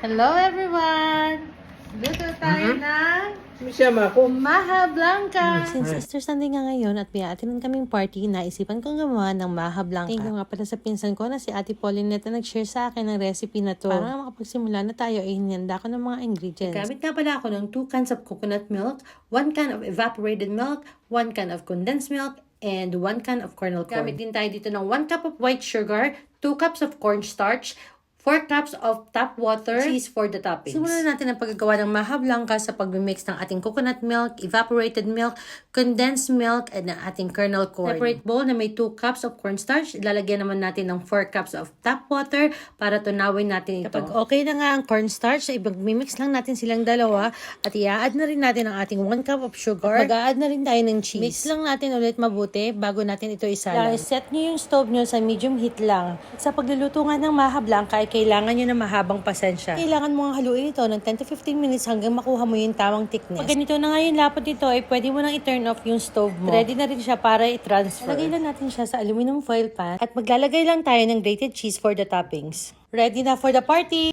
Hello everyone! Luto tayo ng Masama ako. Maha Blanca! Since Easter Sunday nga ngayon at may atin kaming party, naisipan kong gumawa ng Maha Blanca. Thank you nga pala sa pinsan ko na si Ate Paulinette na nag-share sa akin ng recipe na to. Para makapagsimula na tayo ay hinanda ko ng mga ingredients. Gamit nga pala ako ng 2 cans of coconut milk, 1 can of evaporated milk, 1 can of condensed milk, and 1 can of kernel corn. Gamit din tayo dito ng 1 cup of white sugar, 2 cups of cornstarch, 4 cups of tap water, cheese for the toppings. Simulan natin ang paggagawa ng Maha Blanca sa pag-mix ng ating coconut milk, evaporated milk, condensed milk, and ng ating kernel corn. Separate bowl na may 2 cups of cornstarch. Ilalagyan naman natin ng 4 cups of tap water para tunawin natin ito. Kapag okay na nga ang cornstarch, i-mix lang natin silang dalawa at i-add na rin natin ang ating 1 cup of sugar. Mag-a-add na rin tayo ng cheese. Mix lang natin ulit mabuti bago natin ito isalang. Set nyo yung stove nyo sa medium heat lang. At sa pagluluto nga ng Maha Blanca, kailangan nyo na mahabang pasensya. Kailangan mo ang haluin ito ng 10 to 15 minutes hanggang makuha mo yung tamang thickness. Pag ganito na nga yung lapot nito, ay pwede mo nang i-turn off yung stove mo. Ready na rin siya para i-transfer. Lagay lang natin siya sa aluminum foil pan at maglalagay lang tayo ng grated cheese for the toppings. Ready na for the party!